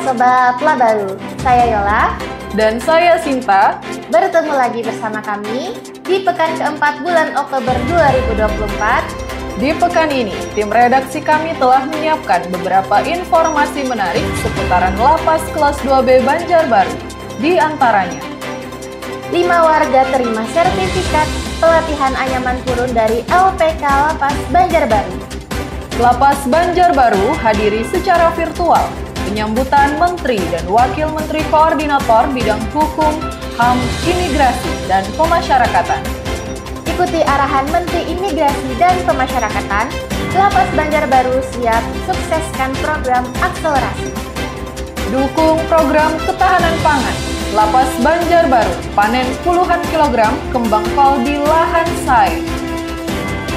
Sobat Labaru, saya Yola dan saya Sinta. Bertemu lagi bersama kami di pekan keempat bulan Oktober 2024. Di pekan ini, tim redaksi kami telah menyiapkan beberapa informasi menarik seputaran Lapas Kelas 2B Banjarbaru. Di antaranya, 5 warga terima sertifikat pelatihan anyaman purun dari LPK Lapas Banjarbaru. Lapas Banjarbaru hadiri secara virtual penyambutan Menteri dan Wakil Menteri Koordinator Bidang Hukum, HAM, Imigrasi, dan Pemasyarakatan. Ikuti arahan Menteri Imigrasi dan Pemasyarakatan, Lapas Banjarbaru siap sukseskan program akselerasi. Dukung program ketahanan pangan, Lapas Banjarbaru panen puluhan kilogram kembang kol di lahan say.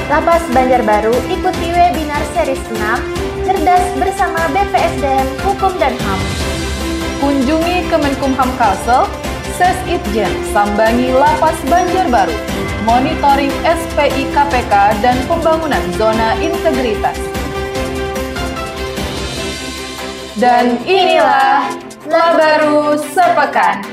Lapas Banjarbaru ikuti webinar series 6, Cerdas bersama BPSDM Hukum dan HAM. Kunjungi Kemenkumham Kalsel, Ses Itjen sambangi Lapas Banjarbaru, monitoring SPI KPK dan pembangunan zona integritas. Dan inilah Labaru Sepekan.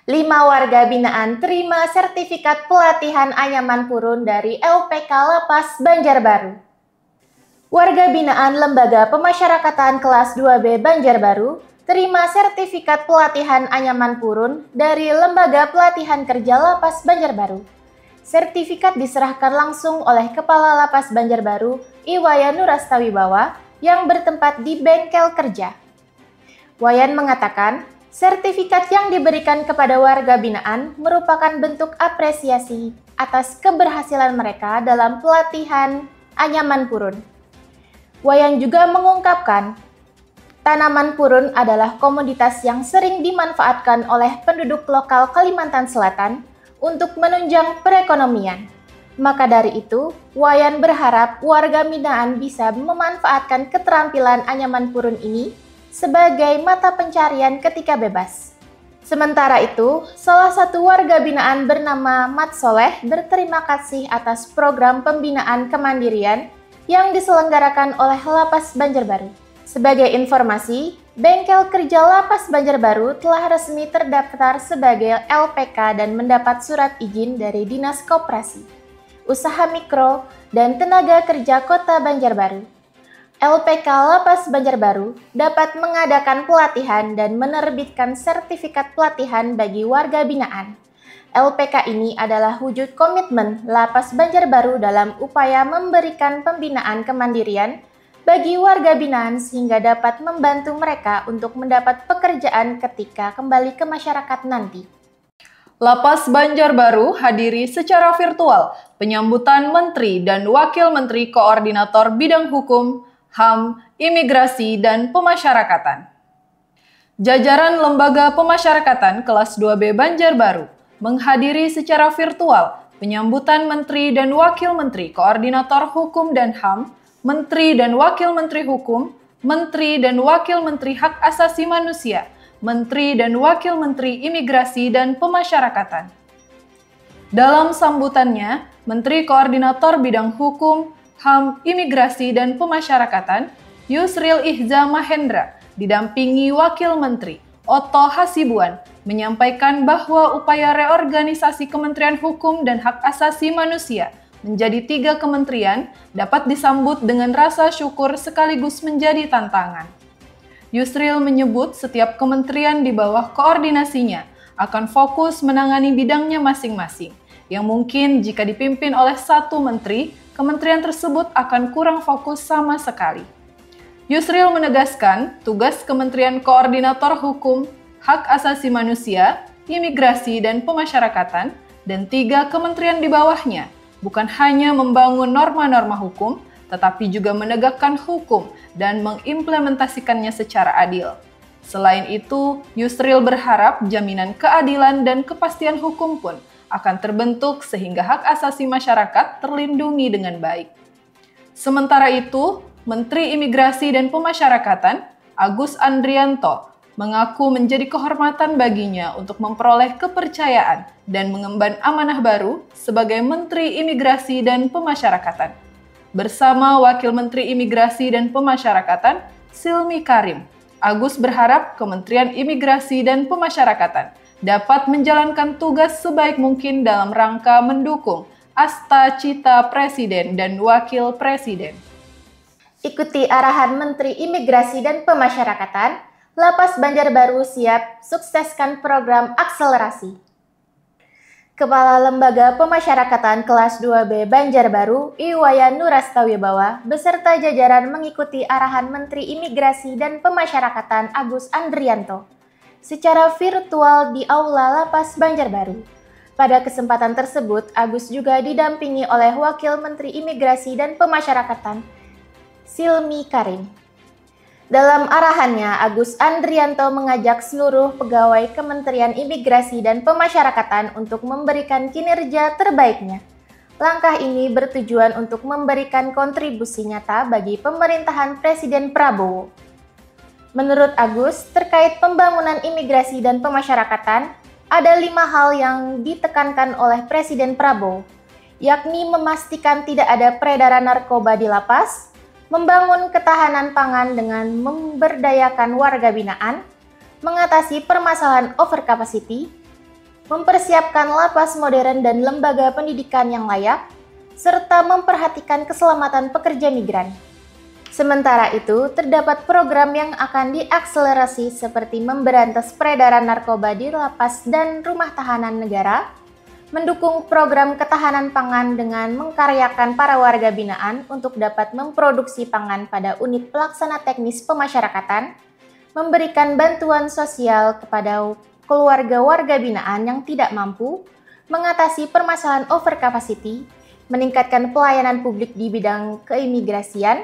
Lima warga binaan terima sertifikat pelatihan anyaman purun dari LPK Lapas Banjarbaru. Warga binaan Lembaga Pemasyarakatan Kelas 2B Banjarbaru terima sertifikat pelatihan anyaman purun dari Lembaga Pelatihan Kerja Lapas Banjarbaru. Sertifikat diserahkan langsung oleh Kepala Lapas Banjarbaru, Iwayan Nurastawibawa, yang bertempat di bengkel kerja. Wayan mengatakan, sertifikat yang diberikan kepada warga binaan merupakan bentuk apresiasi atas keberhasilan mereka dalam pelatihan anyaman purun. Wayan juga mengungkapkan, tanaman purun adalah komoditas yang sering dimanfaatkan oleh penduduk lokal Kalimantan Selatan untuk menunjang perekonomian. Maka dari itu, Wayan berharap warga binaan bisa memanfaatkan keterampilan anyaman purun ini sebagai mata pencarian ketika bebas. Sementara itu, salah satu warga binaan bernama Mat Soleh berterima kasih atas program pembinaan kemandirian yang diselenggarakan oleh Lapas Banjarbaru. Sebagai informasi, bengkel kerja Lapas Banjarbaru telah resmi terdaftar sebagai LPK dan mendapat surat izin dari Dinas Koperasi, Usaha Mikro, dan Tenaga Kerja Kota Banjarbaru. LPK Lapas Banjarbaru dapat mengadakan pelatihan dan menerbitkan sertifikat pelatihan bagi warga binaan. LPK ini adalah wujud komitmen Lapas Banjarbaru dalam upaya memberikan pembinaan kemandirian bagi warga binaan sehingga dapat membantu mereka untuk mendapat pekerjaan ketika kembali ke masyarakat nanti. Lapas Banjarbaru hadiri secara virtual penyambutan Menteri dan Wakil Menteri Koordinator Bidang Hukum, HAM, Imigrasi, dan Pemasyarakatan. Jajaran Lembaga Pemasyarakatan Kelas 2B Banjarbaru menghadiri secara virtual penyambutan Menteri dan Wakil Menteri Koordinator Hukum dan HAM, Menteri dan Wakil Menteri Hukum, Menteri dan Wakil Menteri Hak Asasi Manusia, Menteri dan Wakil Menteri Imigrasi dan Pemasyarakatan. Dalam sambutannya, Menteri Koordinator Bidang Hukum, HAM, Imigrasi, dan Pemasyarakatan, Yusril Ihza Mahendra, didampingi Wakil Menteri Otto Hasibuan, menyampaikan bahwa upaya reorganisasi Kementerian Hukum dan Hak Asasi Manusia menjadi 3 kementerian dapat disambut dengan rasa syukur sekaligus menjadi tantangan. Yusril menyebut setiap kementerian di bawah koordinasinya akan fokus menangani bidangnya masing-masing, yang mungkin jika dipimpin oleh satu menteri, kementerian tersebut akan kurang fokus sama sekali. Yusril menegaskan tugas Kementerian Koordinator Hukum, Hak Asasi Manusia, Imigrasi, dan Pemasyarakatan, dan 3 kementerian di bawahnya bukan hanya membangun norma-norma hukum, tetapi juga menegakkan hukum dan mengimplementasikannya secara adil. Selain itu, Yusril berharap jaminan keadilan dan kepastian hukum pun akan terbentuk sehingga hak asasi masyarakat terlindungi dengan baik. Sementara itu, Menteri Imigrasi dan Pemasyarakatan, Agus Andrianto, mengaku menjadi kehormatan baginya untuk memperoleh kepercayaan dan mengemban amanah baru sebagai Menteri Imigrasi dan Pemasyarakatan. Bersama Wakil Menteri Imigrasi dan Pemasyarakatan, Silmi Karim, Agus berharap Kementerian Imigrasi dan Pemasyarakatan dapat menjalankan tugas sebaik mungkin dalam rangka mendukung asta cita Presiden dan Wakil Presiden. Ikuti arahan Menteri Imigrasi dan Pemasyarakatan, Lapas Banjarbaru siap sukseskan program akselerasi. Kepala Lembaga Pemasyarakatan Kelas 2B Banjarbaru, Iwayan Nurastawibawa, beserta jajaran mengikuti arahan Menteri Imigrasi dan Pemasyarakatan Agus Andrianto secara virtual di Aula Lapas Banjarbaru. Pada kesempatan tersebut, Agus juga didampingi oleh Wakil Menteri Imigrasi dan Pemasyarakatan, Silmi Karim. Dalam arahannya, Agus Andrianto mengajak seluruh pegawai Kementerian Imigrasi dan Pemasyarakatan untuk memberikan kinerja terbaiknya. Langkah ini bertujuan untuk memberikan kontribusi nyata bagi pemerintahan Presiden Prabowo. Menurut Agus, terkait pembangunan imigrasi dan pemasyarakatan, ada 5 hal yang ditekankan oleh Presiden Prabowo, yakni memastikan tidak ada peredaran narkoba di lapas, membangun ketahanan pangan dengan memberdayakan warga binaan, mengatasi permasalahan overcapacity, mempersiapkan lapas modern dan lembaga pendidikan yang layak, serta memperhatikan keselamatan pekerja migran. Sementara itu, terdapat program yang akan diakselerasi seperti memberantas peredaran narkoba di lapas dan rumah tahanan negara, mendukung program ketahanan pangan dengan mengkaryakan para warga binaan untuk dapat memproduksi pangan pada unit pelaksana teknis pemasyarakatan, memberikan bantuan sosial kepada keluarga warga binaan yang tidak mampu, mengatasi permasalahan overcapacity, meningkatkan pelayanan publik di bidang keimigrasian,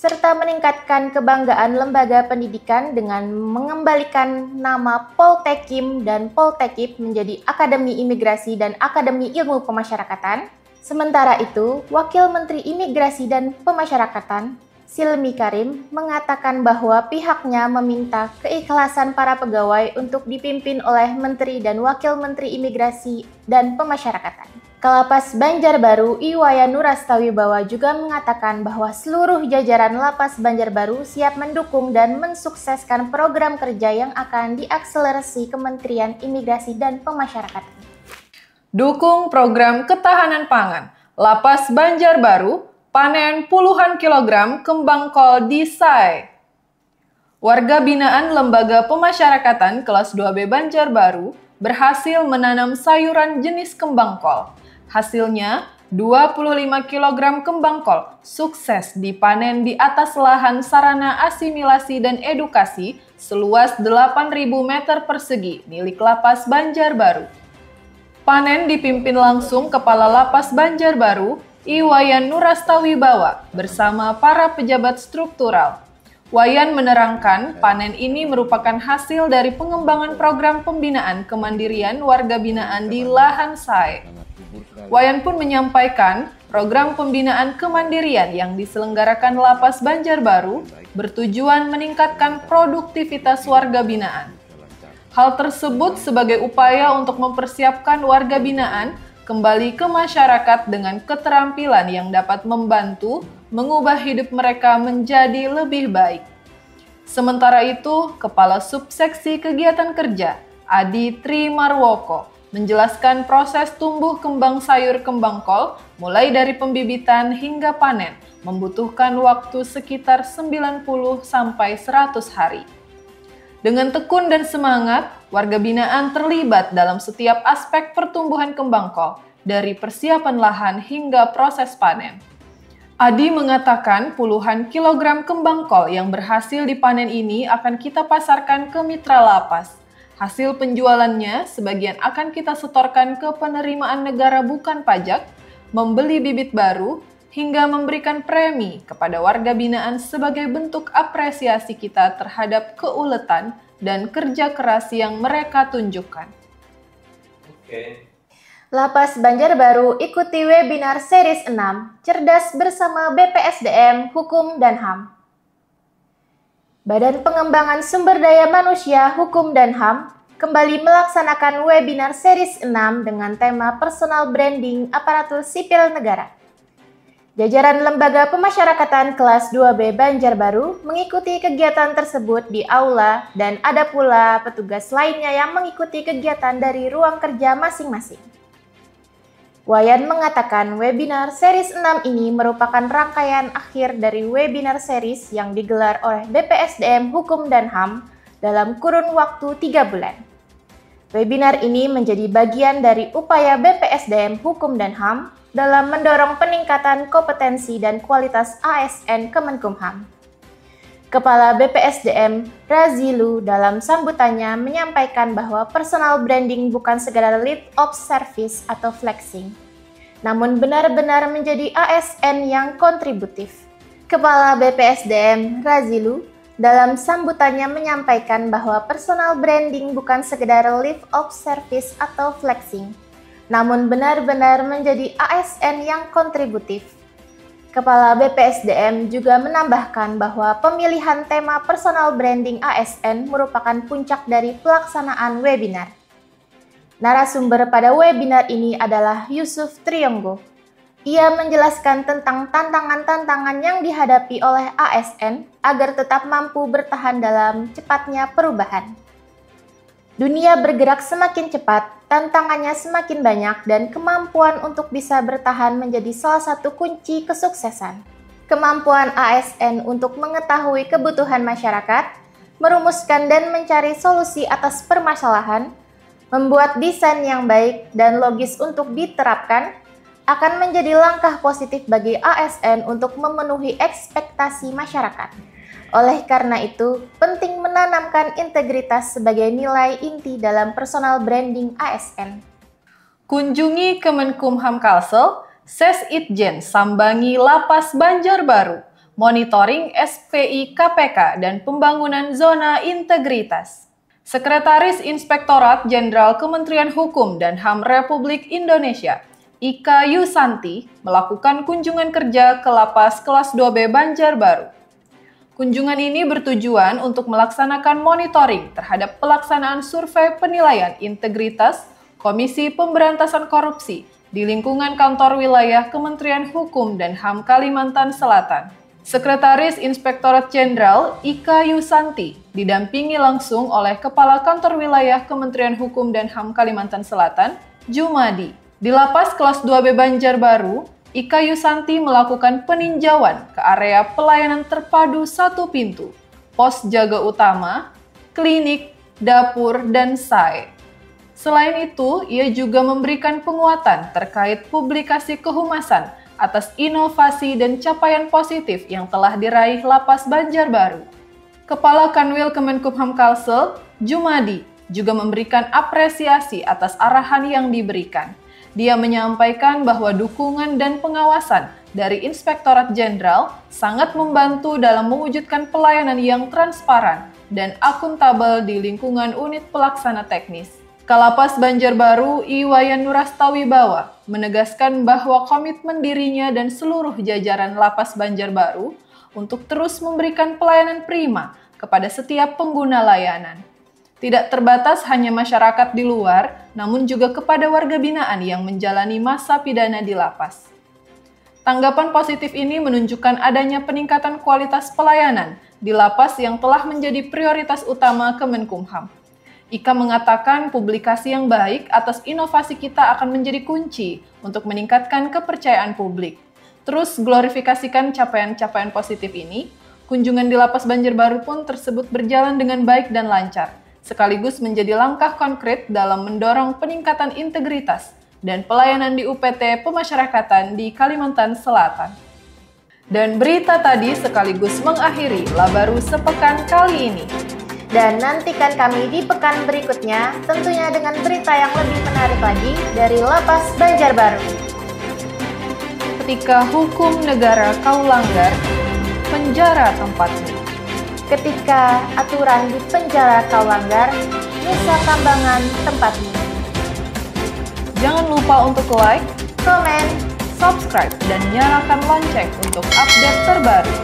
serta meningkatkan kebanggaan lembaga pendidikan dengan mengembalikan nama Poltekim dan Poltekip menjadi Akademi Imigrasi dan Akademi Ilmu Pemasyarakatan. Sementara itu, Wakil Menteri Imigrasi dan Pemasyarakatan, Silmi Karim, mengatakan bahwa pihaknya meminta keikhlasan para pegawai untuk dipimpin oleh Menteri dan Wakil Menteri Imigrasi dan Pemasyarakatan. Kalapas Banjarbaru, Iwayan Nurastawibawa juga mengatakan bahwa seluruh jajaran Lapas Banjarbaru siap mendukung dan mensukseskan program kerja yang akan diakselerasi Kementerian Imigrasi dan Pemasyarakatan. Dukung program ketahanan pangan. Lapas Banjarbaru panen puluhan kilogram kembang kol di SAE. Warga binaan Lembaga Pemasyarakatan Kelas 2B Banjarbaru berhasil menanam sayuran jenis kembang kol. Hasilnya, 25 kg kembang kol sukses dipanen di atas lahan sarana asimilasi dan edukasi seluas 8.000 meter persegi milik Lapas Banjarbaru. Panen dipimpin langsung Kepala Lapas Banjarbaru, Iwayan Nurastawibawa, bersama para pejabat struktural. Wayan menerangkan panen ini merupakan hasil dari pengembangan program pembinaan kemandirian warga binaan di lahan SAE. Wayan pun menyampaikan program pembinaan kemandirian yang diselenggarakan Lapas Banjarbaru bertujuan meningkatkan produktivitas warga binaan. Hal tersebut sebagai upaya untuk mempersiapkan warga binaan kembali ke masyarakat dengan keterampilan yang dapat membantu mengubah hidup mereka menjadi lebih baik. Sementara itu, Kepala Subseksi Kegiatan Kerja, Adi Trimarwoko, menjelaskan proses tumbuh kembang sayur kembang kol mulai dari pembibitan hingga panen membutuhkan waktu sekitar 90 sampai 100 hari. Dengan tekun dan semangat, warga binaan terlibat dalam setiap aspek pertumbuhan kembang kol, dari persiapan lahan hingga proses panen. Adi mengatakan puluhan kilogram kembang kol yang berhasil dipanen ini akan kita pasarkan ke mitra lapas. Hasil penjualannya sebagian akan kita setorkan ke penerimaan negara bukan pajak, membeli bibit baru, hingga memberikan premi kepada warga binaan sebagai bentuk apresiasi kita terhadap keuletan dan kerja keras yang mereka tunjukkan. Lapas Banjarbaru ikuti webinar series 6, Cerdas Bersama BPSDM Hukum dan HAM. Badan Pengembangan Sumber Daya Manusia, Hukum dan HAM kembali melaksanakan webinar series 6 dengan tema Personal Branding Aparatur Sipil Negara. Jajaran Lembaga Pemasyarakatan kelas 2B Banjarbaru mengikuti kegiatan tersebut di aula dan ada pula petugas lainnya yang mengikuti kegiatan dari ruang kerja masing-masing. Wayan mengatakan webinar series 6 ini merupakan rangkaian akhir dari webinar series yang digelar oleh BPSDM Hukum dan HAM dalam kurun waktu 3 bulan. Webinar ini menjadi bagian dari upaya BPSDM Hukum dan HAM dalam mendorong peningkatan kompetensi dan kualitas ASN Kemenkumham. Kepala BPSDM Razilu dalam sambutannya menyampaikan bahwa personal branding bukan sekedar lead of service atau flexing, namun benar-benar menjadi ASN yang kontributif. Kepala BPSDM Razilu dalam sambutannya menyampaikan bahwa personal branding bukan sekedar lead of service atau flexing, namun benar-benar menjadi ASN yang kontributif. Kepala BPSDM juga menambahkan bahwa pemilihan tema personal branding ASN merupakan puncak dari pelaksanaan webinar. Narasumber pada webinar ini adalah Yusuf Trionggo. Ia menjelaskan tentang tantangan-tantangan yang dihadapi oleh ASN agar tetap mampu bertahan dalam cepatnya perubahan. Dunia bergerak semakin cepat, tantangannya semakin banyak, dan kemampuan untuk bisa bertahan menjadi salah satu kunci kesuksesan. Kemampuan ASN untuk mengetahui kebutuhan masyarakat, merumuskan dan mencari solusi atas permasalahan, membuat desain yang baik dan logis untuk diterapkan, akan menjadi langkah positif bagi ASN untuk memenuhi ekspektasi masyarakat. Oleh karena itu, penting menanamkan integritas sebagai nilai inti dalam personal branding ASN. Kunjungi Kemenkumham Kalsel, Ses Itjen sambangi Lapas Banjarbaru, monitoring SPI KPK dan pembangunan zona integritas. Sekretaris Inspektorat Jenderal Kementerian Hukum dan HAM Republik Indonesia, Ika Yusanti, melakukan kunjungan kerja ke Lapas kelas 2B Banjarbaru. Kunjungan ini bertujuan untuk melaksanakan monitoring terhadap pelaksanaan survei penilaian integritas Komisi Pemberantasan Korupsi di lingkungan kantor wilayah Kementerian Hukum dan HAM Kalimantan Selatan. Sekretaris Inspektorat Jenderal Ika Yusanti didampingi langsung oleh Kepala Kantor Wilayah Kementerian Hukum dan HAM Kalimantan Selatan, Jumadi. Di Lapas kelas 2B Banjarbaru, Ika Yusanti melakukan peninjauan ke area pelayanan terpadu satu pintu, pos jaga utama, klinik, dapur, dan SAE. Selain itu, ia juga memberikan penguatan terkait publikasi kehumasan atas inovasi dan capaian positif yang telah diraih Lapas Banjarbaru. Kepala Kanwil Kemenkumham Kalsel, Jumadi, juga memberikan apresiasi atas arahan yang diberikan. Dia menyampaikan bahwa dukungan dan pengawasan dari Inspektorat Jenderal sangat membantu dalam mewujudkan pelayanan yang transparan dan akuntabel di lingkungan unit pelaksana teknis. Kalapas Banjarbaru Iwayan Nurastawibawa menegaskan bahwa komitmen dirinya dan seluruh jajaran Lapas Banjarbaru untuk terus memberikan pelayanan prima kepada setiap pengguna layanan. Tidak terbatas hanya masyarakat di luar, namun juga kepada warga binaan yang menjalani masa pidana di lapas. Tanggapan positif ini menunjukkan adanya peningkatan kualitas pelayanan di lapas yang telah menjadi prioritas utama Kemenkumham. Ika mengatakan publikasi yang baik atas inovasi kita akan menjadi kunci untuk meningkatkan kepercayaan publik. Terus glorifikasikan capaian-capaian positif ini, kunjungan di Lapas Banjarbaru pun tersebut berjalan dengan baik dan lancar, sekaligus menjadi langkah konkret dalam mendorong peningkatan integritas dan pelayanan di UPT Pemasyarakatan di Kalimantan Selatan. Dan berita tadi sekaligus mengakhiri Labaru sepekan kali ini. Dan nantikan kami di pekan berikutnya, tentunya dengan berita yang lebih menarik lagi dari Lapas Banjarbaru. Ketika hukum negara kau langgar, penjara tempatmu. Ketika aturan di penjara kau langgar, Nusa Kambangan tempatmu. Jangan lupa untuk like, Komen, subscribe, dan nyalakan lonceng untuk update terbaru.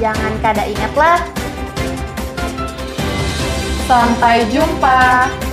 jangan kada ingatlah, Sampai jumpa.